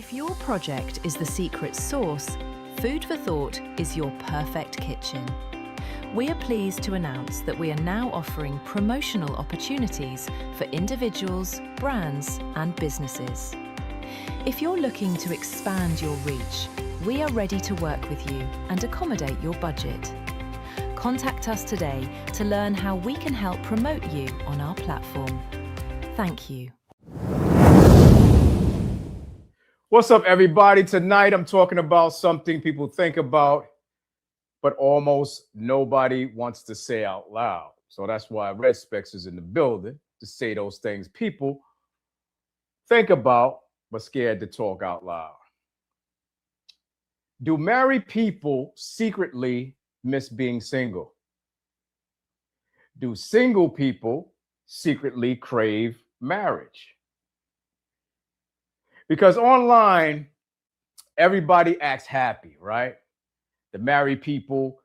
If your project is the secret sauce, Food for Thought is your perfect kitchen. We are pleased to announce that we are now offering promotional opportunities for individuals, brands, and businesses. If you're looking to expand your reach, we are ready to work with you and accommodate your budget. Contact us today to learn how we can help promote you on our platform. Thank you. What's up, everybody? Tonight I'm talking about something people think about, but almost nobody wants to say out loud. So that's why Red Specs is in the building to say those things people think about, but scared to talk out loud. Do married people secretly miss being single? Do single people secretly crave marriage? Because online, everybody acts happy, right? The married people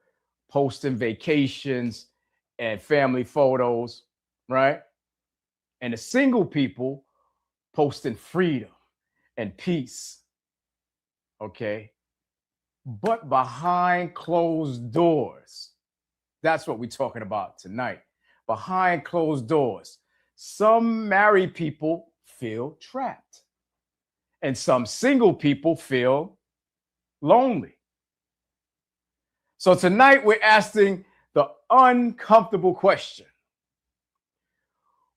posting vacations and family photos, right? And the single people posting freedom and peace, okay? But behind closed doors, that's what we're talking about tonight. Behind closed doors, some married people feel trapped. And some single people feel lonely. So tonight we're asking the uncomfortable question.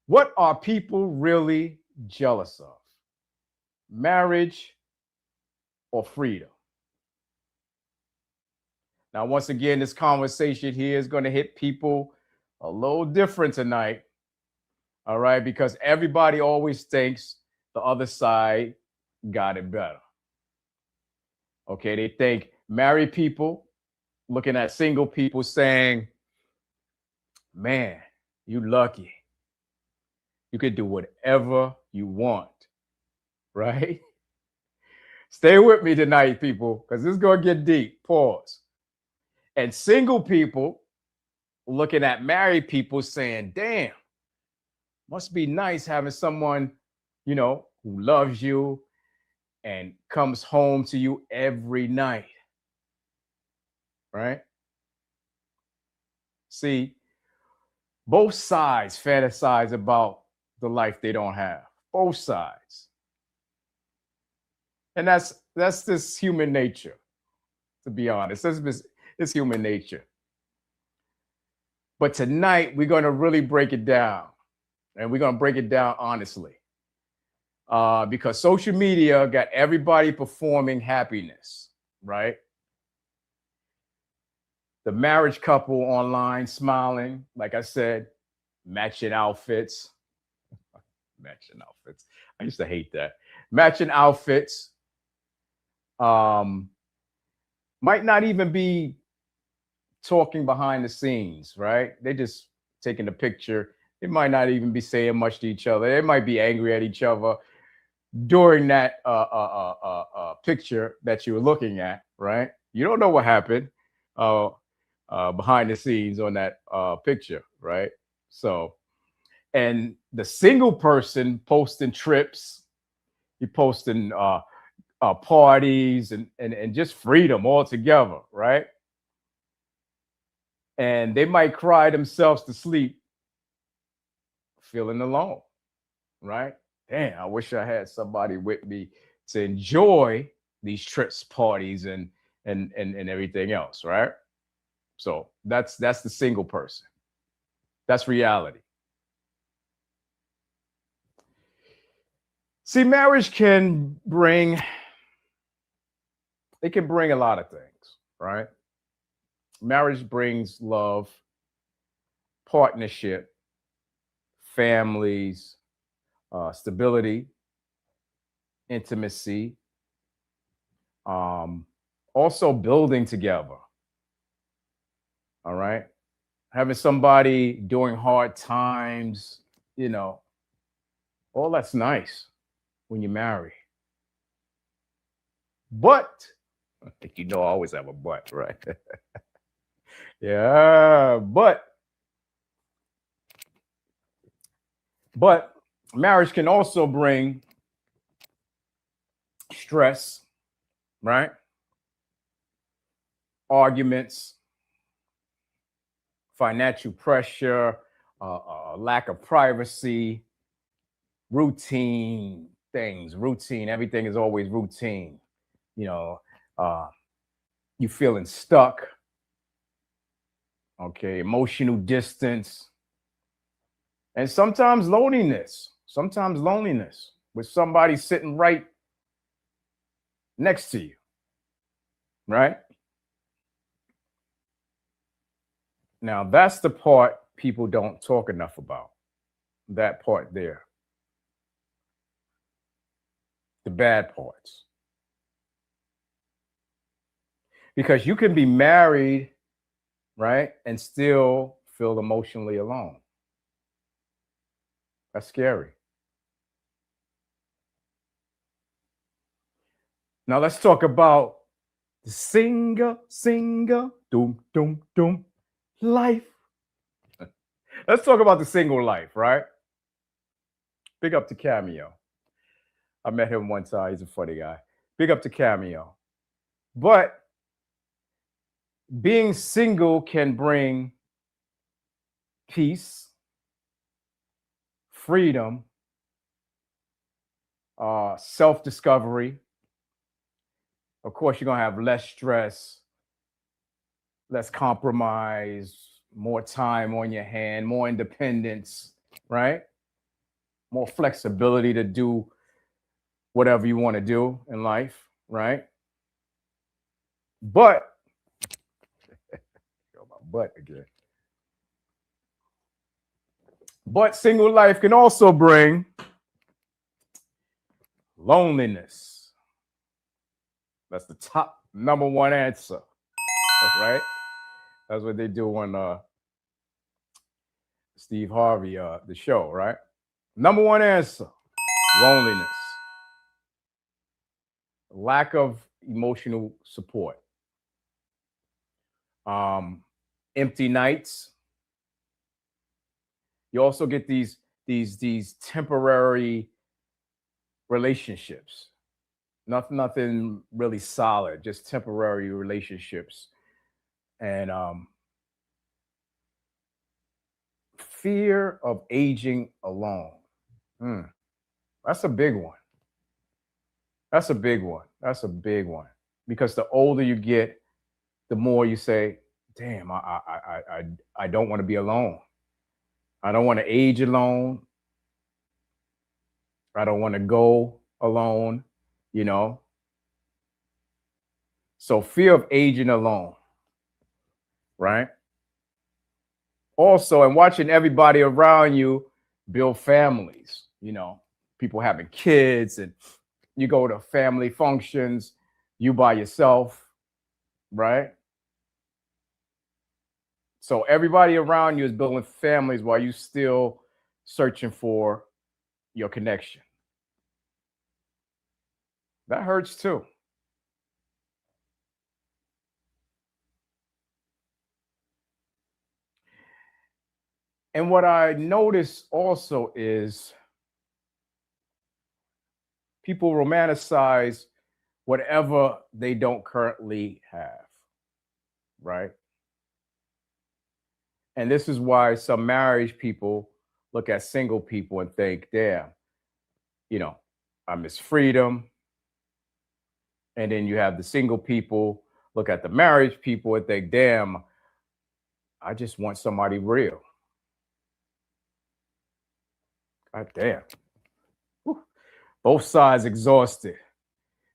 What are people really jealous of? Marriage or freedom? Now, once again, this conversation here is going to hit people a little different tonight. All right, because everybody always thinks the other side got it better. Okay, they think married people looking at single people saying, man, you lucky. You could do whatever you want, right? Stay with me tonight, people, because this is going to get deep. Pause. And single people looking at married people saying, damn, must be nice having someone, who loves you and comes home to you every night, right? See, both sides fantasize about the life they don't have. Both sides. And that's this human nature, to be honest. It's human nature. But tonight, we're going to really break it down. And we're going to break it down honestly. Because social media got everybody performing happiness, right? The marriage couple online smiling, like I said, matching outfits. Matching outfits. I used to hate that. Matching outfits. Might not even be talking behind the scenes, right? They just taking the picture. They might not even be saying much to each other. They might be angry at each other during that picture that you were looking at, right? You don't know what happened behind the scenes on that picture, right? So, and the single person posting trips, he posting parties and just freedom altogether, right? And they might cry themselves to sleep feeling alone, right? Damn, I wish I had somebody with me to enjoy these trips, parties, and everything else, right? So that's the single person. That's reality. See, marriage can bring a lot of things, right? Marriage brings love, partnership, families, stability, intimacy, also building together. All right. Having somebody during hard times, all that's nice when you marry. But, I always have a but, right? Yeah, but marriage can also bring stress, right? Arguments, financial pressure, lack of privacy, routine things, routine. Everything is always routine. You know, you feeling stuck. Okay, emotional distance, and sometimes loneliness. Sometimes loneliness with somebody sitting right next to you, right? Now that's the part people don't talk enough about. That part there, the bad parts. Because you can be married, right, and still feel emotionally alone. That's scary. Now let's talk about the single, doom, doom, doom, life. Let's talk about the single life, right? Big up to Cameo. I met him one time. He's a funny guy. Big up to Cameo. But being single can bring peace, freedom, self-discovery. Of course, you're going to have less stress, less compromise, more time on your hand, more independence, right? More flexibility to do whatever you want to do in life, right? But, my butt again. But single life can also bring loneliness. That's the top number one answer, right? That's what they do on Steve Harvey, the show, right? Number one answer, loneliness. Lack of emotional support. Empty nights. You also get these temporary relationships. Nothing really solid, just temporary relationships. And fear of aging alone. That's a big one. That's a big one. That's a big one. Because the older you get, the more you say, damn, I don't want to be alone. I don't want to age alone. I don't want to go alone, you know. So fear of aging alone, right? Also, and watching everybody around you build families, you know, people having kids, and you go to family functions, you by yourself, right? So everybody around you is building families while you still searching for your connection. That hurts too. And what I notice also is people romanticize whatever they don't currently have, right? And this is why some marriage people look at single people and think, damn, you know, I miss freedom. And then you have the single people look at the marriage people and think, damn, I just want somebody real. God damn. Whew. Both sides exhausted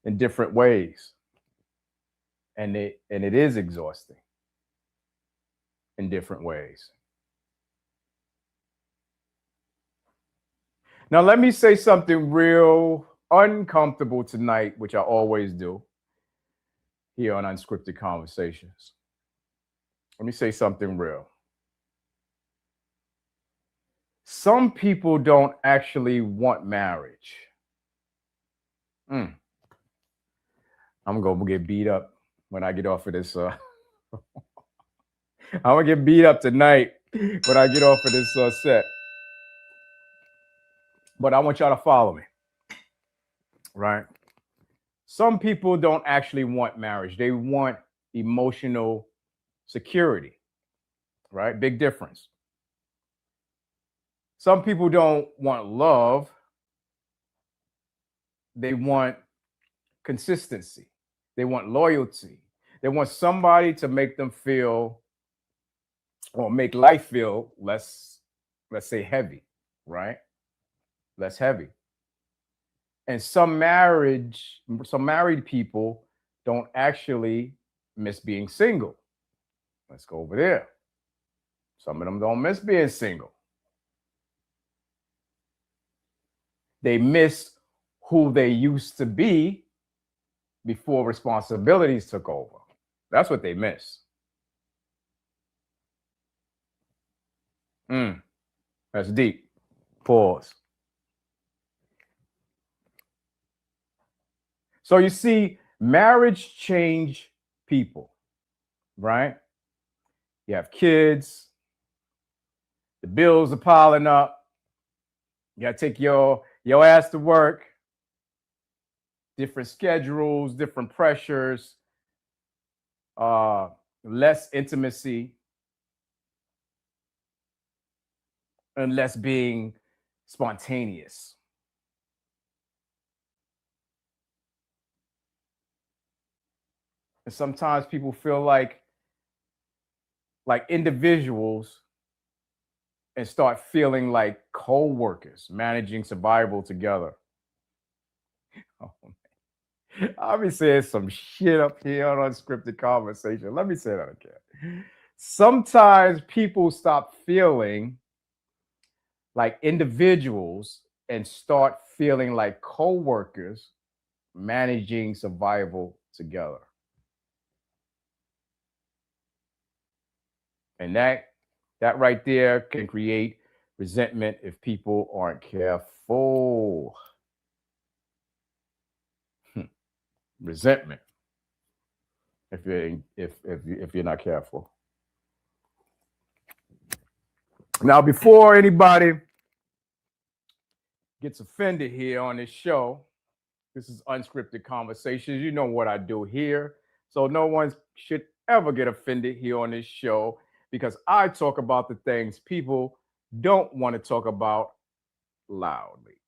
in different ways. And it is exhausting in different ways. Now, let me say something real uncomfortable tonight, which I always do here on Unscripted Conversations. Let me say something real. Some people don't actually want marriage. I'm going to get beat up when I get off of this. I'm going to get beat up tonight when I get off of this set. But I want y'all to follow me, right? Some people don't actually want marriage. They want emotional security, right? Big difference. Some people don't want love. They want consistency. They want loyalty. They want somebody to make them feel or make life feel less, let's say, heavy, right? Less heavy. And some married people don't actually miss being single. Let's go over there. Some of them don't miss being single. They miss who they used to be before responsibilities took over. That's what they miss. That's deep. Pause. So you see, marriage change people, right? You have kids, the bills are piling up. You gotta take your ass to work. Different schedules, different pressures, less intimacy, and less being spontaneous. And sometimes people feel like individuals and start feeling like co-workers managing survival together. Oh, I'll be saying some shit up here on Unscripted Conversation. Let me say that again. Sometimes people stop feeling like individuals and start feeling like co-workers managing survival together. And that right there can create resentment if people aren't careful. Resentment if you're not careful. Now, before anybody gets offended here on this show, this is Unscripted Conversations. You know what I do here. So no one should ever get offended here on this show because I talk about the things people don't want to talk about loudly.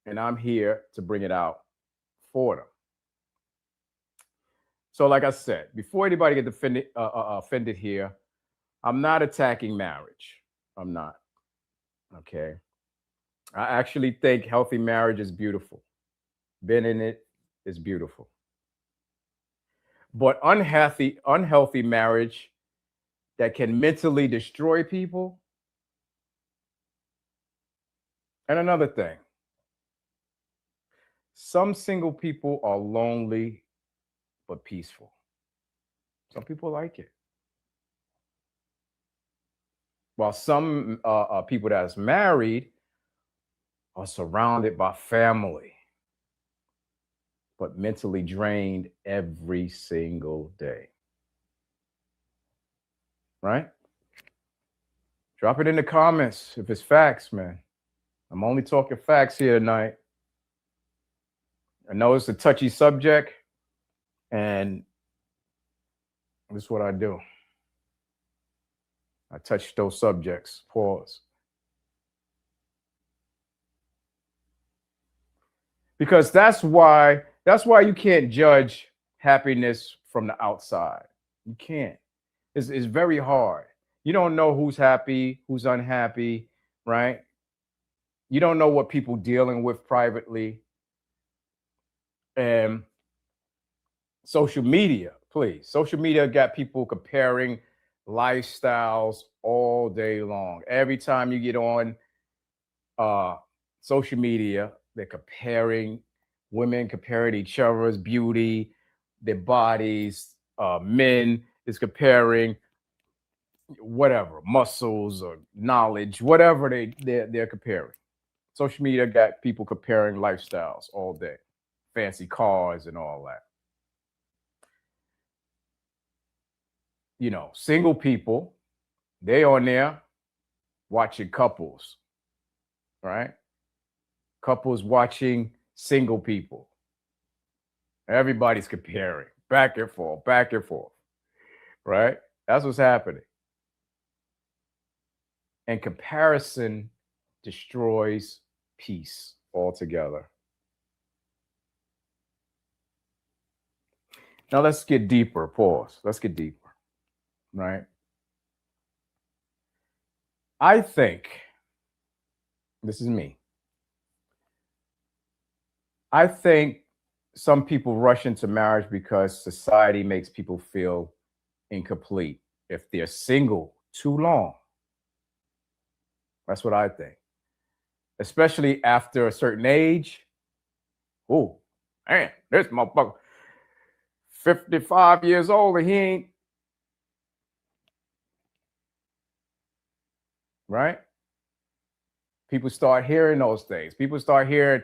And I'm here to bring it out for them. So like I said, before anybody gets offended here, I'm not attacking marriage. I'm not. Okay. I actually think healthy marriage is beautiful. Being in it is beautiful. But unhealthy marriage that can mentally destroy people. And another thing, some single people are lonely but peaceful. Some people like it. While some people that's married are surrounded by family, but mentally drained every single day. Right? Drop it in the comments if it's facts, man. I'm only talking facts here tonight. I know it's a touchy subject, and this is what I do. I touch those subjects. Pause. Because that's why you can't judge happiness from the outside. You can't. It's very hard. You don't know who's happy, who's unhappy, right? You don't know what people dealing with privately. And social media, please. Social media got people comparing lifestyles all day long. Every time you get on social media, they're comparing women, comparing each other's beauty, their bodies. Men is comparing whatever, muscles or knowledge, whatever they're comparing. Social media got people comparing lifestyles all day, fancy cars and all that. You know, single people, they on there watching couples, right? Couples watching single people. Everybody's comparing back and forth, right? That's what's happening. And comparison destroys peace altogether. Now let's get deeper. Pause. Let's get deeper, right? I think, this is me, I think some people rush into marriage because society makes people feel incomplete if they're single too long. That's what I think. Especially after a certain age. Oh, man, this motherfucker 55 years old and he ain't. Right? People start hearing those things. People start hearing,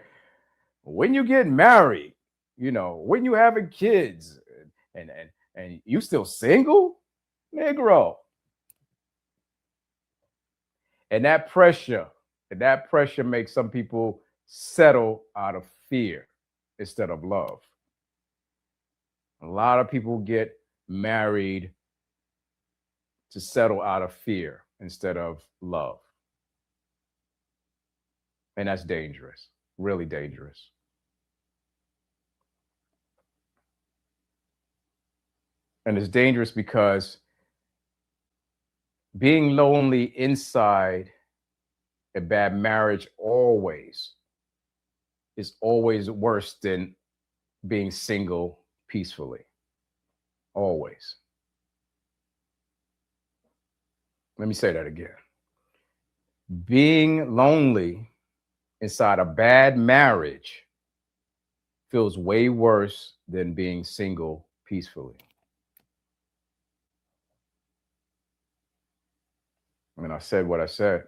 when you get married, when you having kids, and you still single, Negro. And that pressure makes some people settle out of fear instead of love. A lot of people get married to settle out of fear instead of love. And that's dangerous, really dangerous. And it's dangerous because being lonely inside a bad marriage is always worse than being single peacefully. Always. Let me say that again. Being lonely inside a bad marriage feels way worse than being single peacefully. And I said what I said.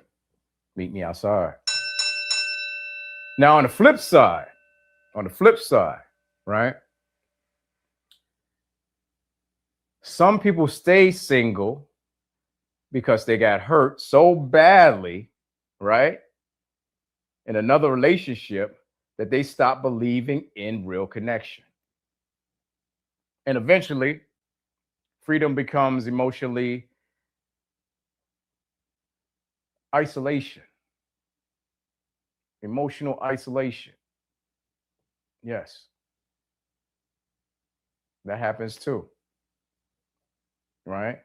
Meet me outside. Now, on the flip side, right? Some people stay single because they got hurt so badly, right, in another relationship that they stop believing in real connection. And eventually, freedom becomes emotional isolation. Yes. That happens too. Right?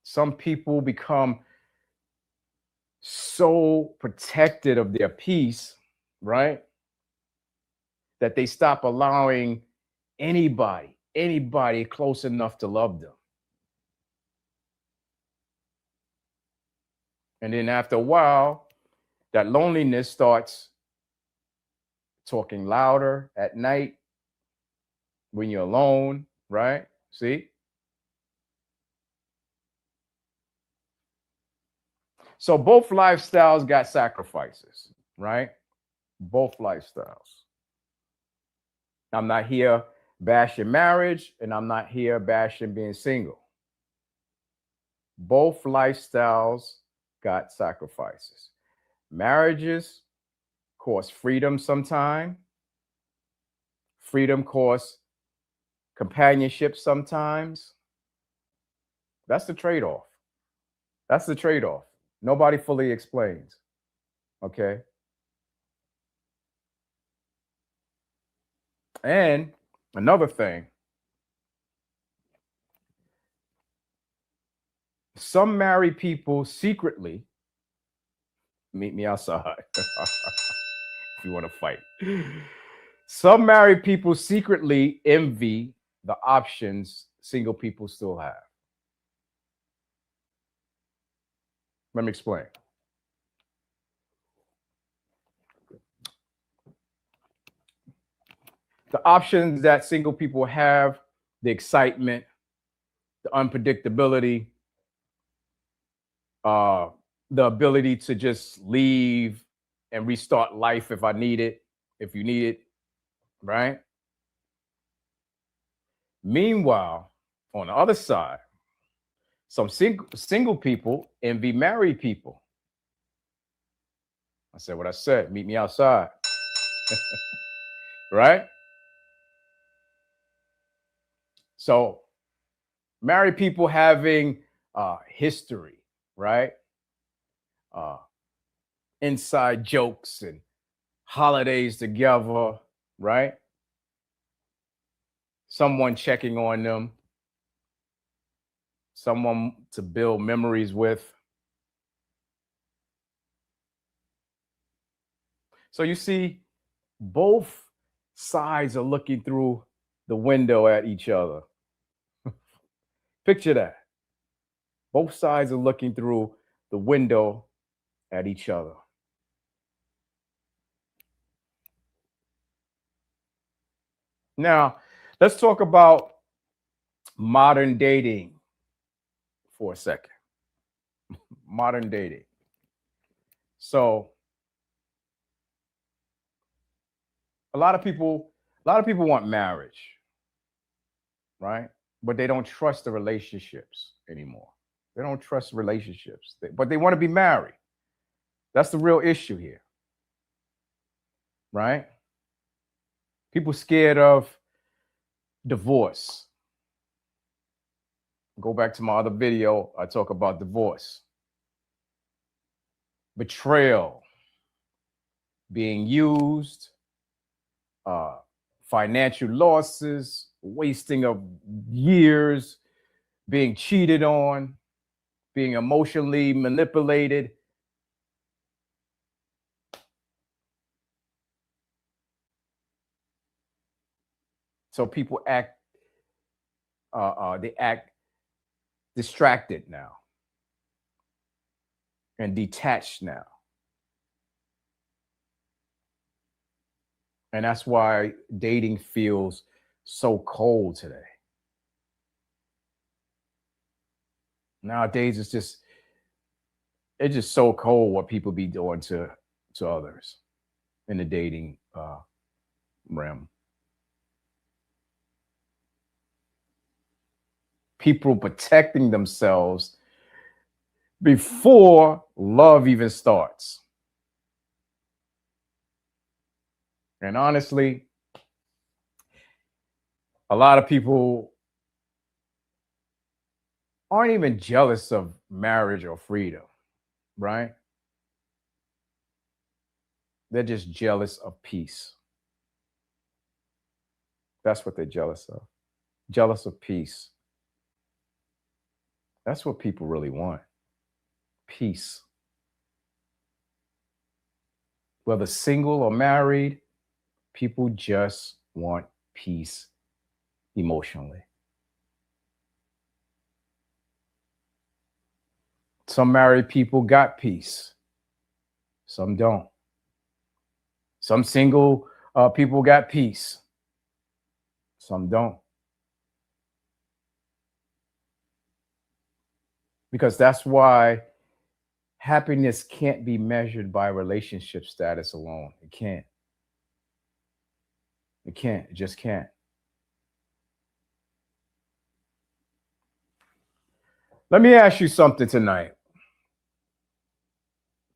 Some people become so protected of their peace, right, that they stop allowing anybody close enough to love them. And then after a while, that loneliness starts talking louder at night when you're alone, right? See? So both lifestyles got sacrifices, right? Both lifestyles. I'm not here bashing marriage, and I'm not here bashing being single. Both lifestyles got sacrifices. Marriages cost freedom sometime. Freedom costs companionship sometimes. That's the trade-off. Nobody fully explains. Okay. And another thing, some married people secretly, meet me outside if you want to fight. Some married people secretly envy the options single people still have. Let me explain. The options that single people have, the excitement, the unpredictability, the ability to just leave and restart life if you need it, right? Meanwhile, on the other side, some single people envy married people. I said what I said. Meet me outside. right? So married people having history, right? Uh, inside jokes and holidays together, right? Someone checking on them, someone to build memories with. So you see, both sides are looking through the window at each other. Picture that. Both sides are looking through the window at each other. Now, let's talk about modern dating for a second. Modern dating. So, a lot of people want marriage, right? But they don't trust the relationships anymore. They don't trust relationships, but they want to be married. That's the real issue here, right? People scared of divorce. Go back to my other video, I talk about divorce, betrayal, being used, financial losses, wasting of years, being cheated on, being emotionally manipulated. So people they act distracted now and detached now. And that's why dating feels so cold today. Nowadays, it's just so cold what people be doing to others in the dating realm. People protecting themselves before love even starts. And honestly, a lot of people aren't even jealous of marriage or freedom, right? They're just jealous of peace. That's what they're jealous of. Jealous of peace. That's what people really want. Peace. Whether single or married, people just want peace emotionally. Some married people got peace, some don't. Some single people got peace, some don't. Because that's why happiness can't be measured by relationship status alone. It can't. It can't. It just can't. Let me ask you something tonight.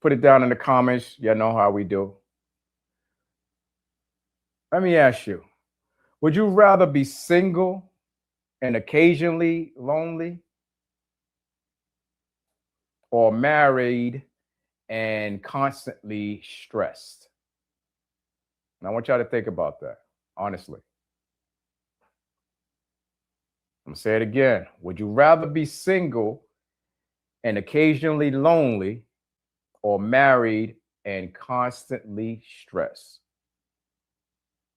Put it down in the comments. You know how we do. Let me ask you, would you rather be single and occasionally lonely, or married and constantly stressed? And I want y'all to think about that, honestly. I'm going to say it again. Would you rather be single and occasionally lonely, or married and constantly stressed?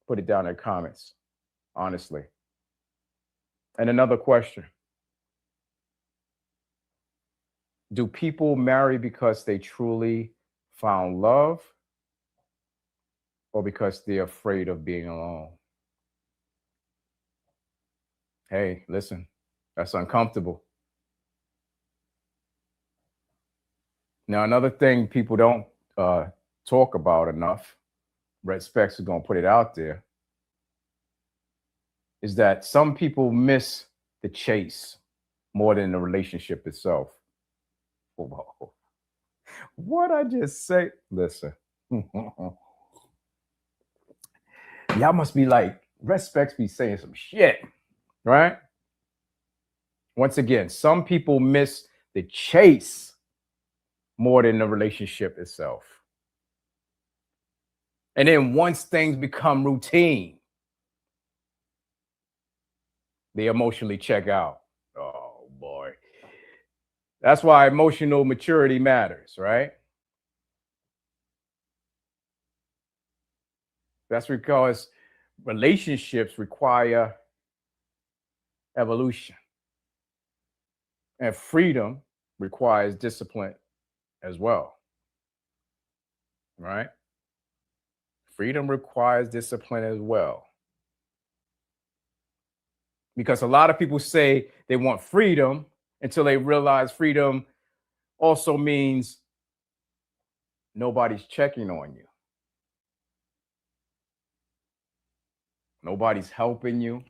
Put it down in the comments, honestly. And another question. Do people marry because they truly found love, or because they're afraid of being alone? Hey, listen, that's uncomfortable. Now, another thing people don't talk about enough, Red Specs is going to put it out there, is that some people miss the chase more than the relationship itself. Whoa. What I just say? Listen. Y'all must be like, respects be saying some shit, right? Once again, some people miss the chase more than the relationship itself. And then once things become routine, they emotionally check out. Oh boy. That's why emotional maturity matters, right? That's because relationships require evolution, and freedom requires discipline as well, right? Freedom requires discipline as well. Because a lot of people say they want freedom until they realize freedom also means nobody's checking on you. Nobody's helping you.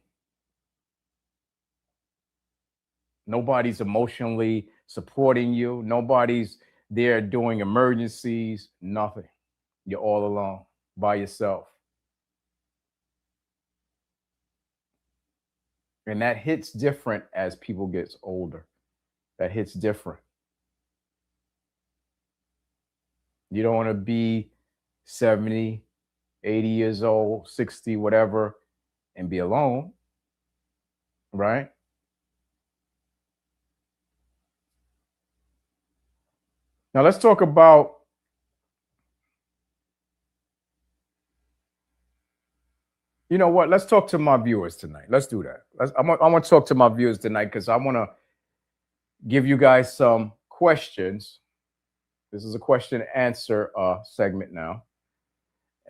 Nobody's emotionally supporting you. Nobody's there doing emergencies, nothing. You're all alone by yourself. And that hits different as people get older. That hits different. You don't want to be 70, 80 years old, 60, whatever, and be alone, right? Now let's talk about you know what? Let's talk to my viewers tonight. Let's do that. I want to talk to my viewers tonight because I want to give you guys some questions. This is a question and answer segment now.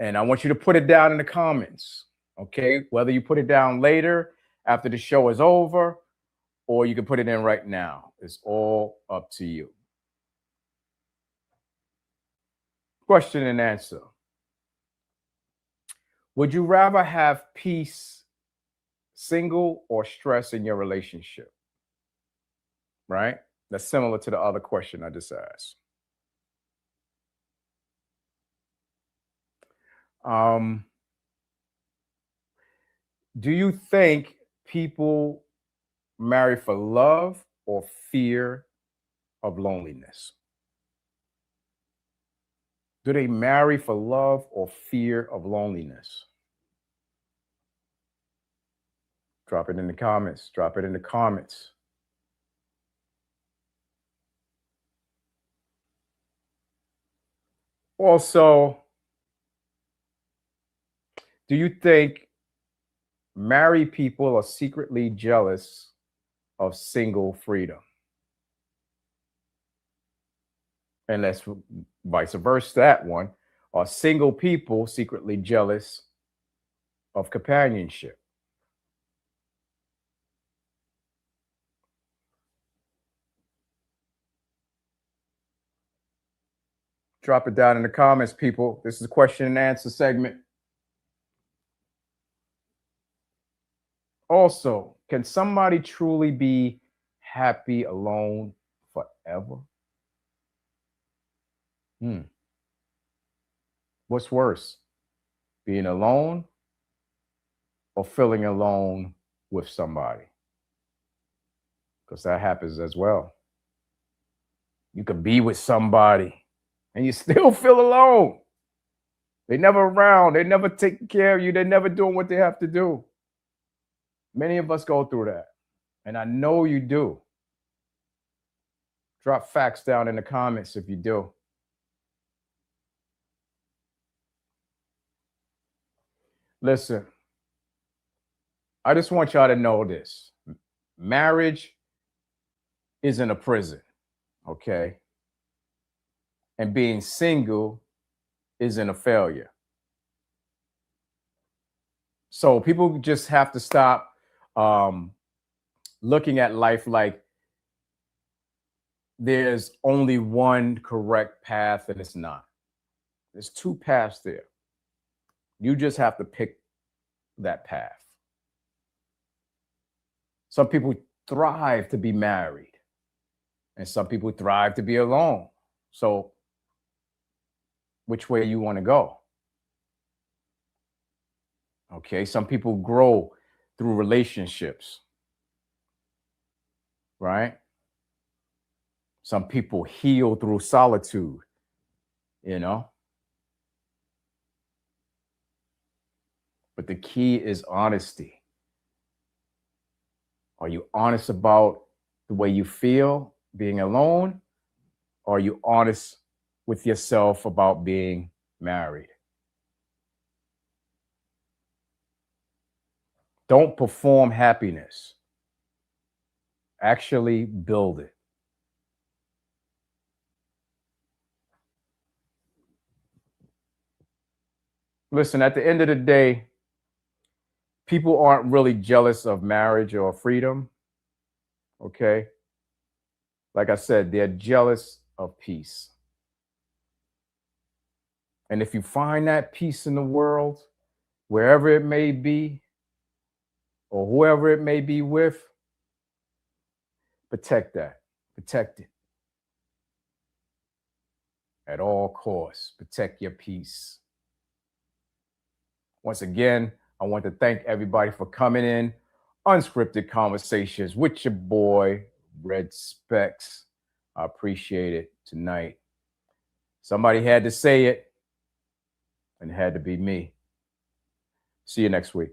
And I want you to put it down in the comments, okay? Whether you put it down later after the show is over, or you can put it in right now. It's all up to you. Question and answer. Would you rather have peace single or stress in your relationship? Right? That's similar to the other question I just asked. Do you think people marry for love or fear of loneliness? Do they marry for love or fear of loneliness? Drop it in the comments. Drop it in the comments. Also, do you think married people are secretly jealous of single freedom? And let's vice versa that one. Are single people secretly jealous of companionship? Drop it down in the comments, people. This is a question and answer segment. Also, can somebody truly be happy alone forever? What's worse, being alone or feeling alone with somebody? Because that happens as well. You could be with somebody and you still feel alone. They're never around. They're never taking care of you. They're never doing what they have to do. Many of us go through that. And I know you do. Drop facts down in the comments if you do. Listen, I just want y'all to know this. Marriage isn't a prison, okay? And being single isn't a failure. So people just have to stop looking at life like there's only one correct path, and it's not. There's two paths there. You just have to pick that path. Some people thrive to be married, and some people thrive to be alone. So which way you want to go? Okay, some people grow through relationships, right? Some people heal through solitude, you know? But the key is honesty. Are you honest about the way you feel being alone? Or are you honest with yourself about being married? Don't perform happiness. Actually build it. Listen, at the end of the day, people aren't really jealous of marriage or freedom. Okay. Like I said, they're jealous of peace. And if you find that peace in the world, wherever it may be, or whoever it may be with, protect that. Protect it. At all costs, protect your peace. Once again, I want to thank everybody for coming in. Unscripted Conversations with your boy, Red Specs. I appreciate it tonight. Somebody had to say it, and it had to be me. See you next week.